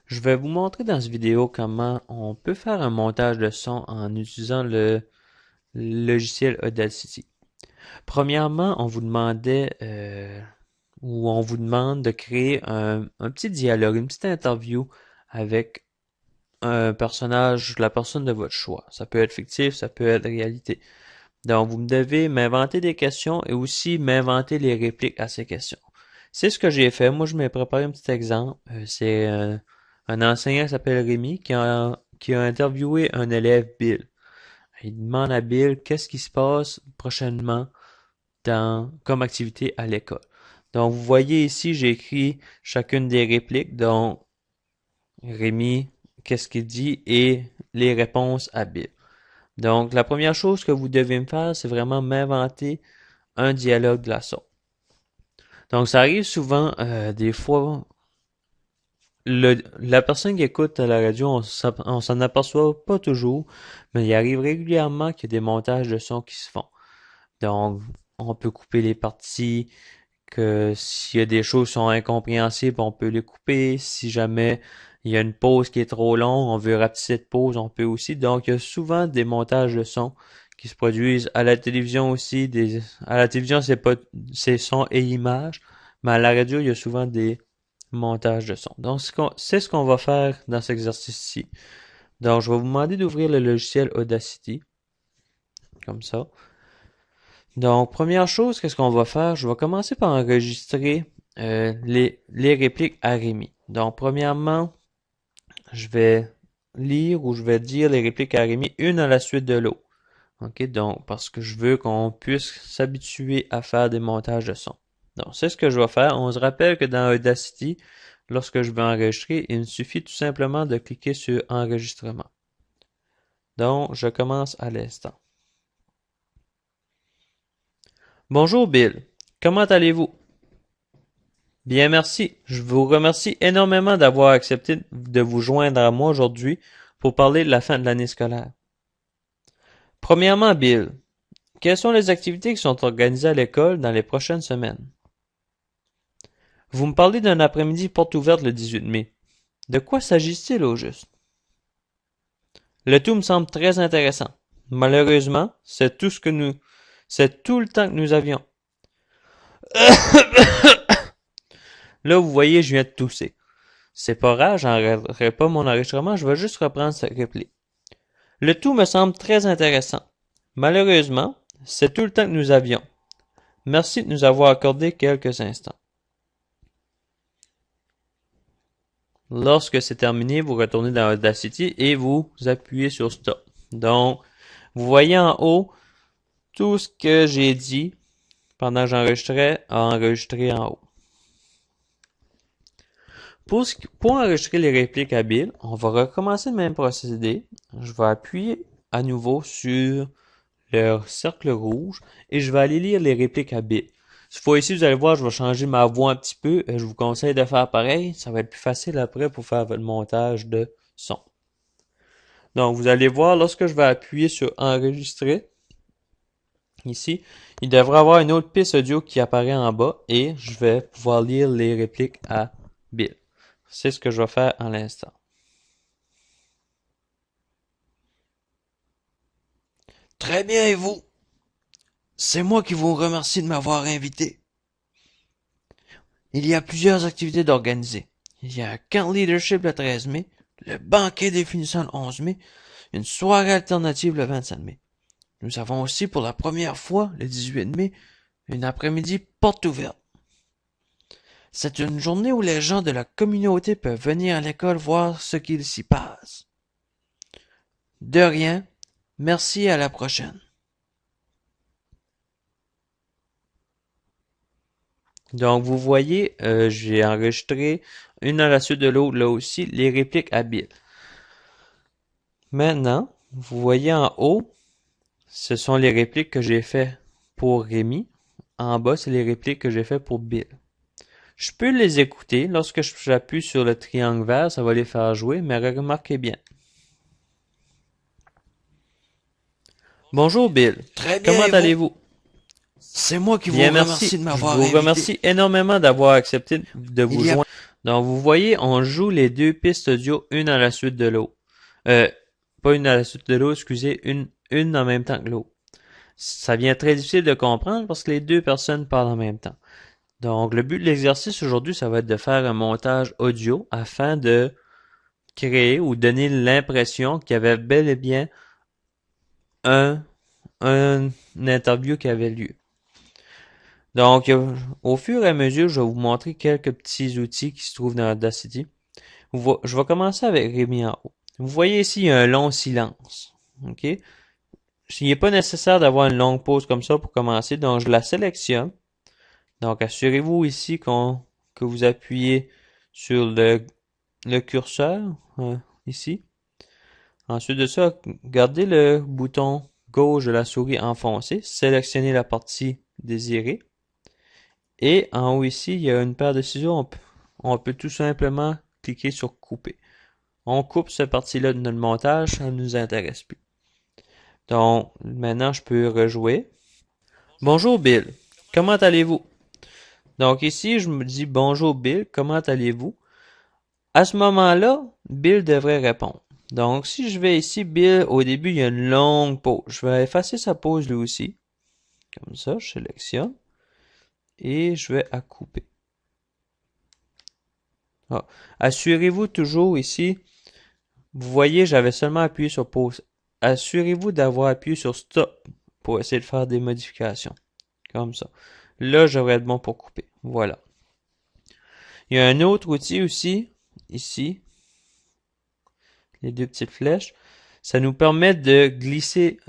Je vais vous montrer dans cette vidéo comment on peut faire un montage de son en utilisant le logiciel Audacity. Premièrement, on vous demande de créer un petit dialogue, une petite interview avec un personnage, la personne de votre choix. Ça peut être fictif, ça peut être réalité. Donc, vous devez m'inventer des questions et aussi m'inventer les répliques à ces questions. C'est ce que j'ai fait. Moi, je m'ai préparé un petit exemple. C'est un enseignant qui s'appelle Rémi qui a interviewé un élève, Bill. Il demande à Bill qu'est-ce qui se passe prochainement comme activité à l'école. Donc, vous voyez ici, j'ai écrit chacune des répliques, dont Rémi, qu'est-ce qu'il dit et les réponses à Bill. Donc, la première chose que vous devez me faire, c'est vraiment m'inventer un dialogue glaçon. Donc, ça arrive souvent, des fois, la personne qui écoute à la radio, on s'en aperçoit pas toujours, mais il arrive régulièrement qu'il y a des montages de sons qui se font. Donc, on peut couper les parties, que s'il y a des choses qui sont incompréhensibles, on peut les couper. Si jamais il y a une pause qui est trop longue, on veut rapetisser cette pause, on peut aussi. Donc, il y a souvent des montages de sons qui se produisent à la télévision aussi. À la télévision, c'est son et images, mais à la radio, il y a souvent des montages de sons. Donc, c'est ce qu'on va faire dans cet exercice-ci. Donc, je vais vous demander d'ouvrir le logiciel Audacity, comme ça. Donc, première chose, qu'est-ce qu'on va faire? Je vais commencer par enregistrer les répliques à Rémi. Donc, premièrement, je vais lire ou je vais dire les répliques à Rémi une à la suite de l'autre. OK? Donc, parce que je veux qu'on puisse s'habituer à faire des montages de son. Donc, c'est ce que je vais faire. On se rappelle que dans Audacity, lorsque je vais enregistrer, il me suffit tout simplement de cliquer sur Enregistrement. Donc, je commence à l'instant. Bonjour Bill, comment allez-vous? Bien, merci. Je vous remercie énormément d'avoir accepté de vous joindre à moi aujourd'hui pour parler de la fin de l'année scolaire. Premièrement, Bill, quelles sont les activités qui sont organisées à l'école dans les prochaines semaines? Vous me parlez d'un après-midi porte ouverte le 18 mai. De quoi s'agit-il au juste? Le tout me semble très intéressant. Malheureusement, c'est tout le temps que nous avions. Là, vous voyez, je viens de tousser. C'est pas grave, j'enregistrerai pas mon enregistrement, je vais juste reprendre cette réplique. Le tout me semble très intéressant. Malheureusement, c'est tout le temps que nous avions. Merci de nous avoir accordé quelques instants. Lorsque c'est terminé, vous retournez dans Audacity et vous appuyez sur Stop. Donc, vous voyez en haut tout ce que j'ai dit pendant que j'enregistrais a enregistré en haut. Pour enregistrer les répliques à Bill, on va recommencer le même procédé. Je vais appuyer à nouveau sur le cercle rouge et je vais aller lire les répliques à Bill. Cette fois-ci, vous allez voir, je vais changer ma voix un petit peu. Je vous conseille de faire pareil. Ça va être plus facile après pour faire votre montage de son. Donc, vous allez voir, lorsque je vais appuyer sur enregistrer, ici, il devrait y avoir une autre piste audio qui apparaît en bas et je vais pouvoir lire les répliques à Bill. C'est ce que je vais faire en l'instant. Très bien, et vous? C'est moi qui vous remercie de m'avoir invité. Il y a plusieurs activités d'organiser. Il y a un camp leadership le 13 mai, le banquet des finissants le 11 mai, une soirée alternative le 27 mai. Nous avons aussi pour la première fois, le 18 mai, une après-midi porte ouverte. C'est une journée où les gens de la communauté peuvent venir à l'école voir ce qu'il s'y passe. De rien, merci, à la prochaine. Donc, vous voyez, j'ai enregistré une à la suite de l'autre, là aussi, les répliques habiles. Maintenant, vous voyez en haut, ce sont les répliques que j'ai fait pour Rémi. En bas, c'est les répliques que j'ai fait pour Bill. Je peux les écouter. Lorsque j'appuie sur le triangle vert, ça va les faire jouer, mais remarquez bien. Bonjour Bill, Très bien, comment et vous? allez-vous? C'est moi qui vous Bien, remercie merci. de Je m'avoir vous invité. remercie énormément d'avoir accepté de Il vous y a joindre. Donc, vous voyez, on joue les deux pistes audio une à la suite de l'autre. Euh, Pas une à la suite de l'autre, excusez, une en même temps que l'autre. Ça devient très difficile de comprendre parce que les deux personnes parlent en même temps. Donc, le but de l'exercice aujourd'hui, ça va être de faire un montage audio afin de créer ou donner l'impression qu'il y avait bel et bien un, un interview qui avait lieu. Donc, au fur et à mesure, je vais vous montrer quelques petits outils qui se trouvent dans Audacity. Je vais commencer avec Rémi en haut. Vous voyez ici, il y a un long silence. OK? Il n'est pas nécessaire d'avoir une longue pause comme ça pour commencer, donc je la sélectionne. Donc, assurez-vous ici que vous appuyez sur le curseur, ici. Ensuite de ça, gardez le bouton gauche de la souris enfoncé, sélectionnez la partie désirée. Et en haut ici, il y a une paire de ciseaux, on peut tout simplement cliquer sur couper. On coupe cette partie-là de notre montage, ça ne nous intéresse plus. Donc, maintenant, je peux rejouer. Bonjour Bill, comment allez-vous? Donc ici, je me dis bonjour Bill, comment allez-vous? À ce moment-là, Bill devrait répondre. Donc, si je vais ici, Bill, au début, il y a une longue pause. Je vais effacer sa pause lui aussi. Comme ça, je sélectionne. Et je vais à couper. Ah. Assurez-vous toujours ici, vous voyez, j'avais seulement appuyé sur pause. Assurez-vous d'avoir appuyé sur stop pour essayer de faire des modifications. Comme ça. Là, j'aurais être bon pour couper. Voilà. Il y a un autre outil aussi, ici, les deux petites flèches. Ça nous permet de glisser,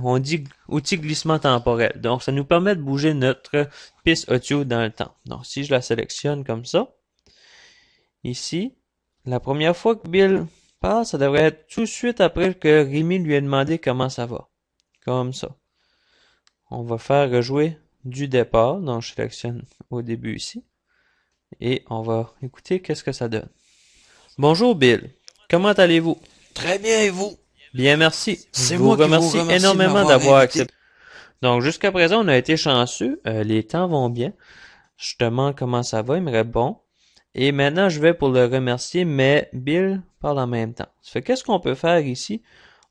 on dit outil glissement temporel. Donc, ça nous permet de bouger notre piste audio dans le temps. Donc, si je la sélectionne comme ça, ici, la première fois que Bill parle, ça devrait être tout de suite après que Rémi lui ait demandé comment ça va. Comme ça. On va faire rejouer du départ. Donc, je sélectionne au début ici. Et on va écouter qu'est-ce que ça donne. Bonjour Bill, comment allez-vous? Très bien, et vous? Bien, merci. Je C'est vous moi qui vous remercie remercie de énormément m'avoir d'avoir invité. accepté. Donc, jusqu'à présent, on a été chanceux. Les temps vont bien. Je demande comment ça va. Il me répond. Et maintenant, je vais pour le remercier, mais Bill parle en même temps. Ça fait qu'est-ce qu'on peut faire ici?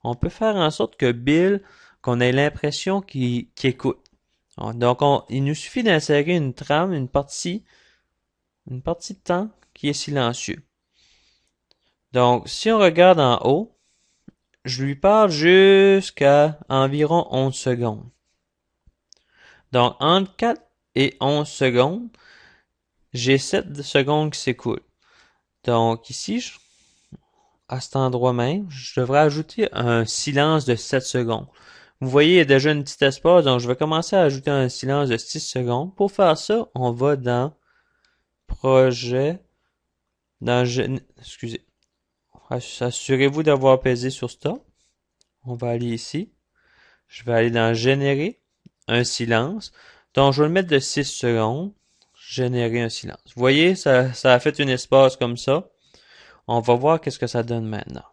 On peut faire en sorte que Bill, qu'on ait l'impression qu'il écoute. Donc, il nous suffit d'insérer une trame, une partie de temps qui est silencieux. Donc, si on regarde en haut, je lui parle jusqu'à environ 11 secondes. Donc, entre 4 et 11 secondes, j'ai 7 secondes qui s'écoulent. Donc, ici, à cet endroit même, je devrais ajouter un silence de 7 secondes. Vous voyez, il y a déjà une petite espace, donc je vais commencer à ajouter un silence de 6 secondes. Pour faire ça, on va dans Projet, excusez, assurez-vous d'avoir pesé sur Stop. On va aller ici. Je vais aller dans Générer un silence. Donc, je vais le mettre de 6 secondes. Générer un silence. Vous voyez, ça a fait un espace comme ça. On va voir qu'est-ce que ça donne maintenant.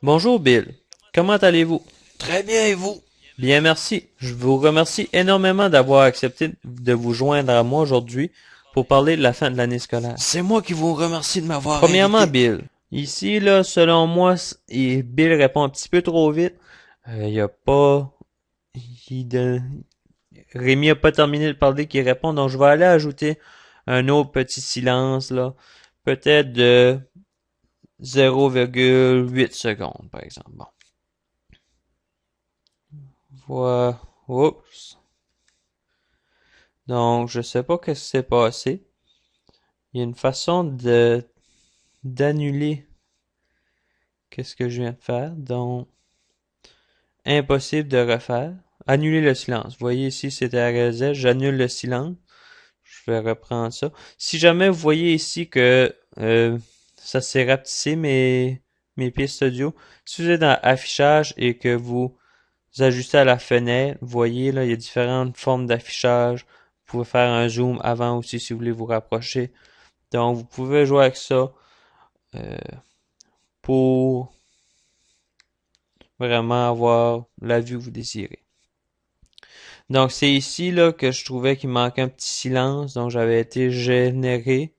Bonjour Bill, comment allez-vous? Très bien, et vous? Bien, merci. Je vous remercie énormément d'avoir accepté de vous joindre à moi aujourd'hui pour parler de la fin de l'année scolaire. C'est moi qui vous remercie de m'avoir Premièrement, invité. Bill. Ici, là, selon moi, Bill répond un petit peu trop vite. Il y a pas... il de- Rémi a pas terminé de parler qu'il répond, donc je vais aller ajouter un autre petit silence, là. Peut-être de 0,8 secondes, par exemple. Bon. Voilà. Oups. Donc, je sais pas qu'est-ce qui s'est passé. Il y a une façon d'annuler qu'est-ce que je viens de faire. Donc, impossible de refaire. Annuler le silence. Vous voyez ici, c'était à RZ. J'annule le silence. Je vais reprendre ça. Si jamais vous voyez ici que ça s'est rapetissé mes pistes audio, si vous êtes dans affichage et que vous ajustez à la fenêtre, vous voyez là, il y a différentes formes d'affichage. Vous pouvez faire un zoom avant aussi si vous voulez vous rapprocher. Donc vous pouvez jouer avec ça euh, pour vraiment avoir la vue que vous désirez. Donc c'est ici là que je trouvais qu'il manquait un petit silence, donc j'avais été généré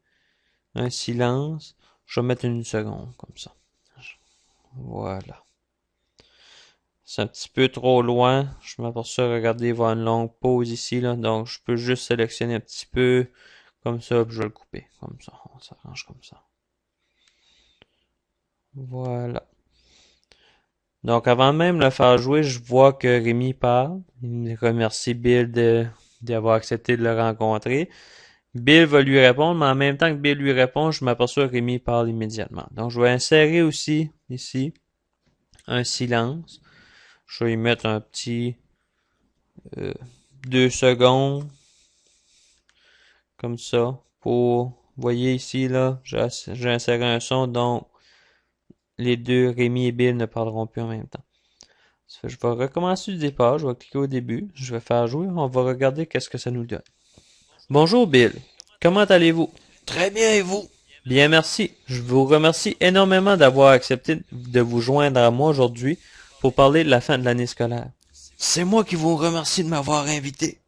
un silence. Je vais mettre une seconde, comme ça. Voilà. C'est un petit peu trop loin. Je m'aperçois, regardez, il va y avoir une longue pause ici, là. Donc, je peux juste sélectionner un petit peu, comme ça, puis je vais le couper. Comme ça, on s'arrange comme ça. Voilà. Donc, avant même de le faire jouer, je vois que Rémi parle. Il remercie Bill d'avoir accepté de le rencontrer. Bill va lui répondre, mais en même temps que Bill lui répond, je m'aperçois que Rémi parle immédiatement. Donc, je vais insérer aussi, ici, un silence. Je vais y mettre un petit 2 secondes, comme ça, pour, vous voyez ici, là, j'ai inséré un son, donc les deux, Rémi et Bill, ne parleront plus en même temps. Je vais recommencer du départ, je vais cliquer au début, je vais faire jouer, on va regarder qu'est-ce que ça nous donne. Bonjour Bill, comment allez-vous? Très bien, et vous? Bien, merci. Je vous remercie énormément d'avoir accepté de vous joindre à moi aujourd'hui pour parler de la fin de l'année scolaire. C'est moi qui vous remercie de m'avoir invité.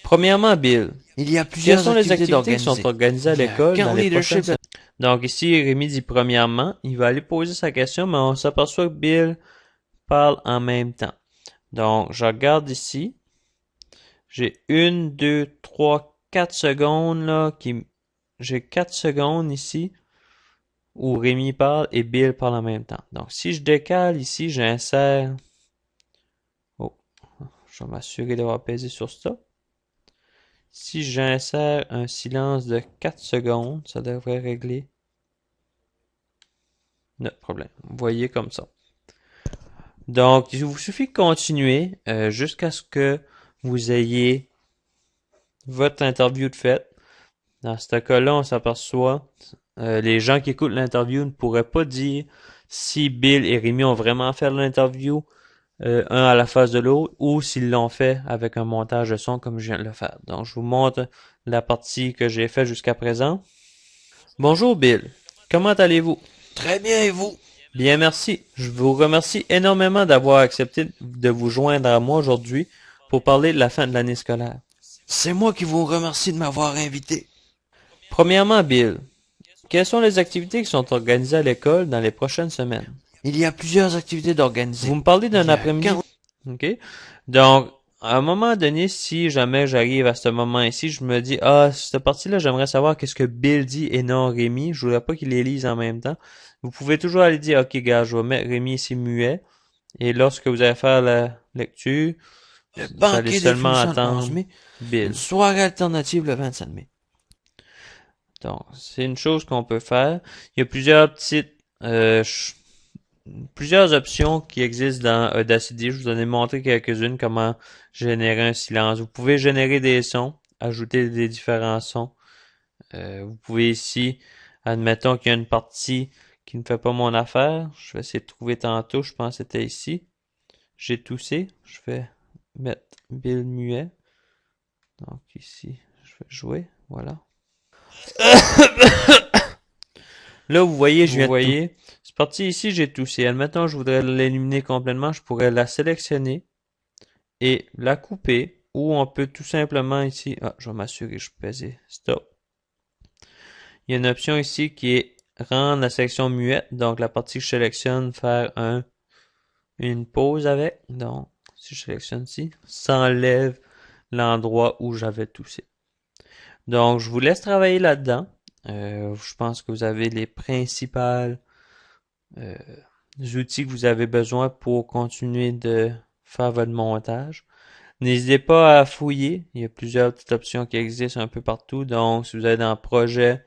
Premièrement, Bill, Il y a quelles plusieurs sont les activités activités qui sont d'organiser. organisées à Il y a l'école dans Camp les prochaines Leadership. semaines? Donc ici, Rémi dit premièrement, il va aller poser sa question, mais on s'aperçoit que Bill parle en même temps. Donc, je regarde ici. J'ai 1, 2, 3, 4 secondes là j'ai 4 secondes ici où Rémi parle et Bill parle en même temps. Donc, si je décale ici, j'insère. Oh, je vais m'assurer d'avoir pesé sur stop. Si j'insère un silence de 4 secondes, ça devrait régler notre problème. Vous voyez comme ça. Donc, il vous suffit de continuer jusqu'à ce que vous ayez votre interview de fait. Dans ce cas-là, on s'aperçoit, les gens qui écoutent l'interview ne pourraient pas dire si Bill et Rémi ont vraiment fait l'interview un à la face de l'autre ou s'ils l'ont fait avec un montage de son comme je viens de le faire. Donc, je vous montre la partie que j'ai faite jusqu'à présent. Bonjour Bill, comment allez-vous? Très bien, et vous? Bien, merci. Je vous remercie énormément d'avoir accepté de vous joindre à moi aujourd'hui pour parler de la fin de l'année scolaire. C'est moi qui vous remercie de m'avoir invité. Premièrement, Bill, quelles sont les activités qui sont organisées à l'école dans les prochaines semaines? Il y a plusieurs activités d'organiser. Vous me parlez d'un Il y a après-midi. Camp... OK? Donc, à un moment donné, si jamais j'arrive à ce moment ici, je me dis, ah, cette partie-là, j'aimerais savoir qu'est-ce que Bill dit et non Rémi. Je voudrais pas qu'il les lise en même temps. Vous pouvez toujours aller dire, OK, gars, je vais mettre Rémi ici muet. Et lorsque vous allez faire la lecture, Le vous allez banquet des seulement fonctions le 11 attendre mai. Une Bill. soirée alternative le 25 mai. Donc, c'est une chose qu'on peut faire. Il y a plusieurs plusieurs options qui existent dans Audacity. Je vous en ai montré quelques-unes, comment générer un silence. Vous pouvez générer des sons, ajouter des différents sons. Vous pouvez ici, admettons qu'il y a une partie qui ne fait pas mon affaire. Je vais essayer de trouver tantôt, je pense que c'était ici. J'ai toussé. Je vais mettre Bill muet. Donc ici, je vais jouer. Voilà. Là, vous voyez, je viens de tout. C'est parti ici, j'ai toussé. Admettons, je voudrais l'éliminer complètement. Je pourrais la sélectionner et la couper. Ou on peut tout simplement ici... Ah, je vais m'assurer, je peux peser. Stop. Il y a une option ici qui est rendre la section muette. Donc, la partie que je sélectionne, faire une pause avec. Donc, si je sélectionne ici, ça enlève l'endroit où j'avais toussé. Donc, je vous laisse travailler là-dedans. Je pense que vous avez les principales euh, outils que vous avez besoin pour continuer de faire votre montage. N'hésitez pas à fouiller. Il y a plusieurs petites options qui existent un peu partout. Donc, si vous êtes dans projet,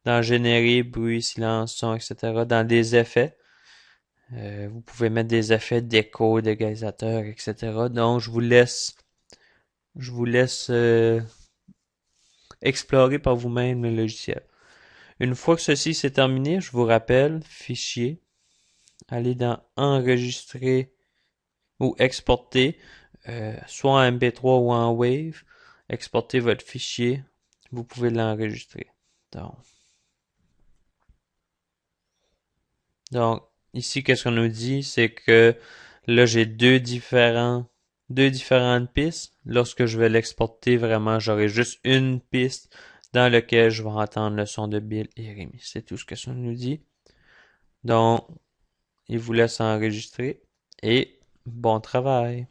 dans générer, bruit, silence, son, etc., dans des effets, vous pouvez mettre des effets d'écho, d'égalisateur, etc. Donc, je vous laisse explorer par vous-même le logiciel. Une fois que ceci c'est terminé, je vous rappelle, fichier, allez dans enregistrer ou exporter, soit en MP3 ou en Wave, exportez votre fichier, vous pouvez l'enregistrer. Donc, ici, qu'est-ce qu'on nous dit, c'est que là, j'ai deux différentes pistes. Lorsque je vais l'exporter, vraiment, j'aurai juste une piste dans lequel je vais entendre le son de Bill et Rémi. C'est tout ce que ça nous dit. Donc, il vous laisse enregistrer et bon travail.